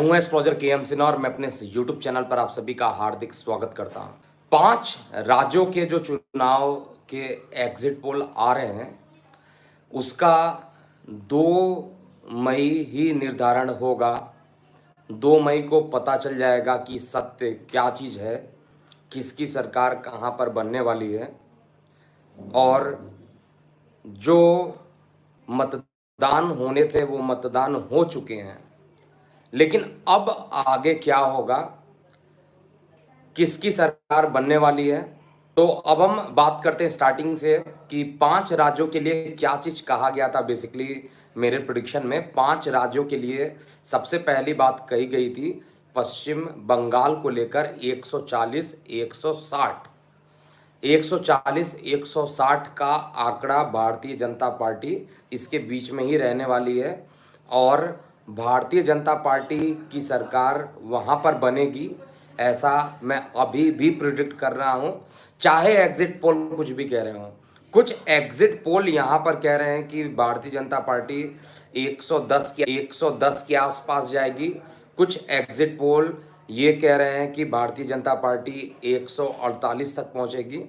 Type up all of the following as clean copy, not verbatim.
हूं astrologer KM. Sinha और मैं अपने यूट्यूब चैनल पर आप सभी का हार्दिक स्वागत करता हूं। 5 राज्यों के जो चुनाव के एग्जिट पोल आ रहे हैं उसका 2 मई ही निर्धारण होगा। 2 मई को पता चल जाएगा कि सत्य क्या चीज़ है, किसकी सरकार कहां पर बनने वाली है और जो मतदान होने थे वो मतदान हो चुके हैं। लेकिन अब आगे क्या होगा, किसकी सरकार बनने वाली है, तो अब हम बात करते हैं स्टार्टिंग से कि 5 राज्यों के लिए क्या चीज़ कहा गया था। बेसिकली मेरे प्रिडिक्शन में 5 राज्यों के लिए सबसे पहली बात कही गई थी पश्चिम बंगाल को लेकर 140 160 140 160 का आंकड़ा भारतीय जनता पार्टी इसके बीच में ही रहने वाली है और भारतीय जनता पार्टी की सरकार वहाँ पर बनेगी, ऐसा मैं अभी भी प्रिडिक्ट कर रहा हूँ। चाहे एग्जिट पोल कुछ भी कह रहे हो, कुछ एग्जिट पोल यहाँ पर कह रहे हैं कि भारतीय जनता पार्टी 110 के आसपास जाएगी। कुछ एग्जिट पोल ये कह रहे हैं कि भारतीय जनता पार्टी 148 तक पहुंचेगी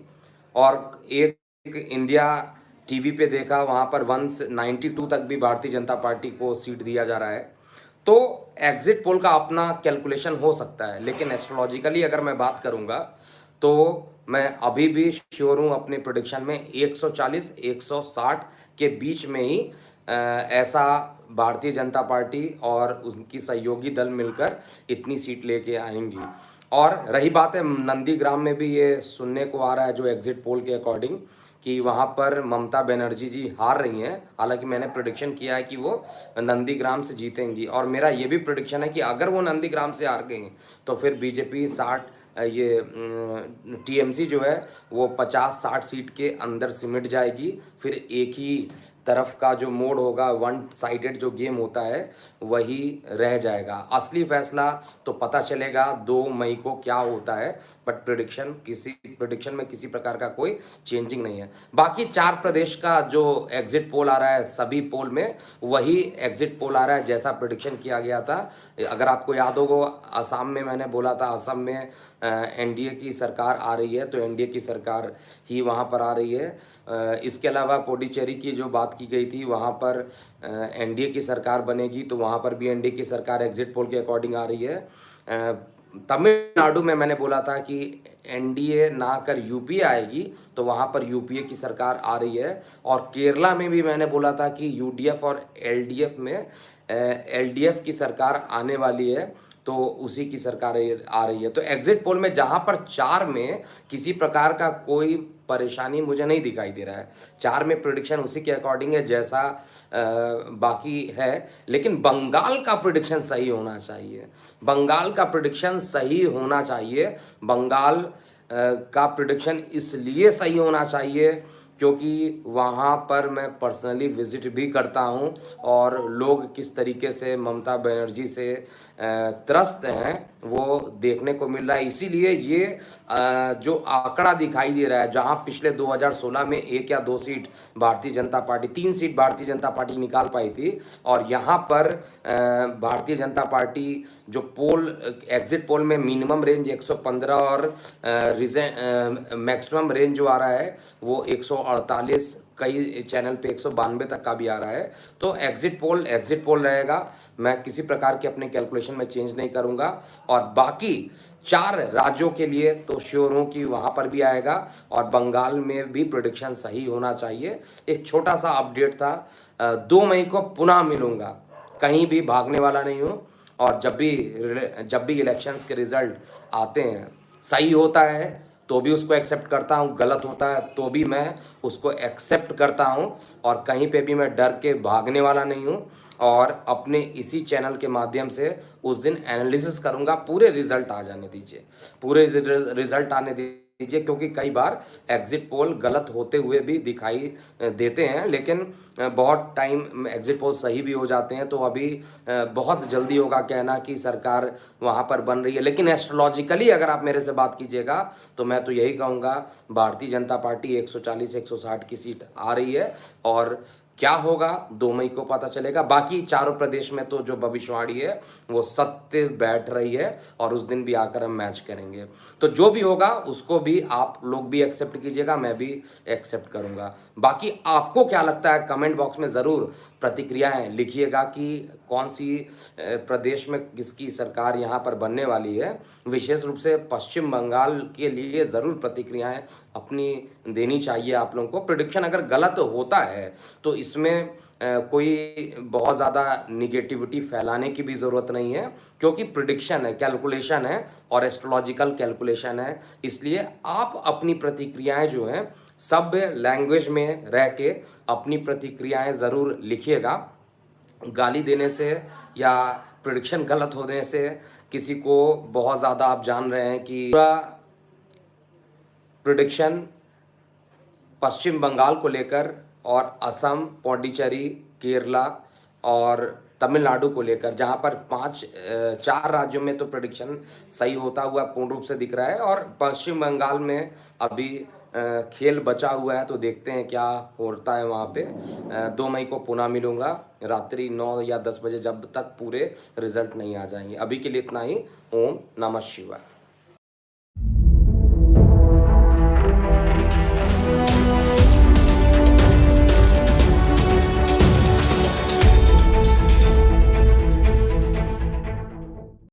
और एक इंडिया टीवी पे देखा वहाँ पर 192 तक भी भारतीय जनता पार्टी को सीट दिया जा रहा है। तो एग्जिट पोल का अपना कैलकुलेशन हो सकता है, लेकिन एस्ट्रोलॉजिकली अगर मैं बात करूँगा तो मैं अभी भी श्योर हूँ अपने प्रोडिक्शन में 140 160 के बीच में ही ऐसा भारतीय जनता पार्टी और उनकी सहयोगी दल मिलकर इतनी सीट लेके आएंगी। और रही बात है नंदीग्राम में भी ये सुनने को आ रहा है जो एग्जिट पोल के अकॉर्डिंग कि वहाँ पर ममता बनर्जी जी हार रही हैं। हालांकि मैंने प्रेडिक्शन किया है कि वो नंदीग्राम से जीतेंगी और मेरा ये भी प्रेडिक्शन है कि अगर वो नंदीग्राम से हार गई तो फिर बीजेपी 60 ये टीएमसी जो है वो 50-60 सीट के अंदर सिमट जाएगी। फिर एक ही तरफ का जो मोड होगा, वन साइडेड जो गेम होता है वही रह जाएगा। असली फैसला तो पता चलेगा 2 मई को क्या होता है, बट प्रेडिक्शन में किसी प्रकार का कोई चेंजिंग नहीं है। बाकी 4 प्रदेश का जो एग्जिट पोल आ रहा है सभी पोल में वही एग्जिट पोल आ रहा है जैसा प्रेडिक्शन किया गया था। अगर आपको याद होगा असम में मैंने बोला था असम में एनडीए की सरकार आ रही है, तो एनडीए की सरकार ही वहाँ पर आ रही है। इसके अलावा पुडुचेरी की जो बात की गई थी वहाँ पर एनडीए की सरकार बनेगी, तो वहाँ पर भी एनडीए की सरकार एग्जिट पोल के अकॉर्डिंग आ रही है। तमिलनाडु में मैंने बोला था कि एनडीए ना कर यूपीए आएगी, तो वहाँ पर यूपीए की सरकार आ रही है। और केरला में भी मैंने बोला था कि यूडीएफ और एलडीएफ में एलडीएफ की सरकार आने वाली है, तो उसी की सरकार आ रही है। तो एग्जिट पोल में जहाँ पर 4 में किसी प्रकार का कोई परेशानी मुझे नहीं दिखाई दे रहा है, 4 में प्रिडिक्शन उसी के अकॉर्डिंग है जैसा बाकी है। लेकिन बंगाल का प्रिडिक्शन सही होना चाहिए, बंगाल का प्रिडिक्शन सही होना चाहिए। बंगाल का प्रिडिक्शन इसलिए सही होना चाहिए क्योंकि वहाँ पर मैं पर्सनली विजिट भी करता हूँ और लोग किस तरीके से ममता बनर्जी से त्रस्त हैं वो देखने को मिल रहा है। इसीलिए ये जो आंकड़ा दिखाई दे रहा है, जहाँ पिछले 2016 में 1 या 2 seat Bharatiya Janata party, 3 seat Bharatiya Janata party निकाल पाई थी, और यहाँ पर भारतीय जनता पार्टी जो पोल एग्जिट पोल में मिनिमम रेंज 115 और मैक्सिमम रेंज जो आ रहा है वो 148, कई चैनल पे 192 तक का भी आ रहा है। तो एग्जिट पोल रहेगा, मैं किसी प्रकार के अपने कैलकुलेशन में चेंज नहीं करूंगा। और बाकी 4 राज्यों के लिए तो श्योर हूं कि वहां पर भी आएगा और बंगाल में भी प्रेडिक्शन सही होना चाहिए। एक छोटा सा अपडेट था, 2 मई को पुनः मिलूंगा, कहीं भी भागने वाला नहीं हूं। और जब भी इलेक्शंस के रिजल्ट आते हैं, सही होता है तो भी उसको एक्सेप्ट करता हूँ, गलत होता है तो भी मैं उसको एक्सेप्ट करता हूँ, और कहीं पे भी मैं डर के भागने वाला नहीं हूँ। और अपने इसी चैनल के माध्यम से उस दिन एनालिसिस करूँगा, पूरे रिजल्ट आ जाने दीजिए, पूरे रिजल्ट आने दीजिए, क्योंकि कई बार एग्जिट पोल गलत होते हुए भी दिखाई देते हैं, लेकिन बहुत टाइम एग्जिट पोल सही भी हो जाते हैं। तो अभी बहुत जल्दी होगा कहना कि सरकार वहाँ पर बन रही है, लेकिन एस्ट्रोलॉजिकली अगर आप मेरे से बात कीजिएगा तो मैं तो यही कहूँगा भारतीय जनता पार्टी 140 160 की सीट आ रही है। और क्या होगा 2 मई को पता चलेगा। बाकी चारों प्रदेश में तो जो भविष्यवाणी है वो सत्य बैठ रही है और उस दिन भी आकर हम मैच करेंगे। तो जो भी होगा उसको भी आप लोग भी एक्सेप्ट कीजिएगा, मैं भी एक्सेप्ट करूंगा। बाकी आपको क्या लगता है कमेंट बॉक्स में ज़रूर प्रतिक्रियाएं लिखिएगा कि कौन सी प्रदेश में किसकी सरकार यहाँ पर बनने वाली है। विशेष रूप से पश्चिम बंगाल के लिए ज़रूर प्रतिक्रियाएं अपनी देनी चाहिए आप लोगों को। प्रिडिक्शन अगर गलत होता है तो इसमें कोई बहुत ज़्यादा निगेटिविटी फैलाने की भी ज़रूरत नहीं है, क्योंकि प्रिडिक्शन है, कैलकुलेशन है और एस्ट्रोलॉजिकल कैलकुलेशन है। इसलिए आप अपनी प्रतिक्रियाएं जो हैं सब लैंग्वेज में रह के अपनी प्रतिक्रियाएं ज़रूर लिखिएगा। गाली देने से या प्रिडिक्शन गलत होने से किसी को बहुत ज़्यादा, आप जान रहे हैं कि पूरा प्रिडिक्शन पश्चिम बंगाल को लेकर और असम, पौंडीचेरी, केरला और तमिलनाडु को लेकर, जहां पर 4 राज्यों में तो प्रेडिक्शन सही होता हुआ पूर्ण रूप से दिख रहा है और पश्चिम बंगाल में अभी खेल बचा हुआ है। तो देखते हैं क्या होता है वहां पे। 2 मई को पुनः मिलूंगा रात्रि 9 या 10 बजे, जब तक पूरे रिजल्ट नहीं आ जाएंगे। अभी के लिए इतना ही। ओम नमः शिवाय।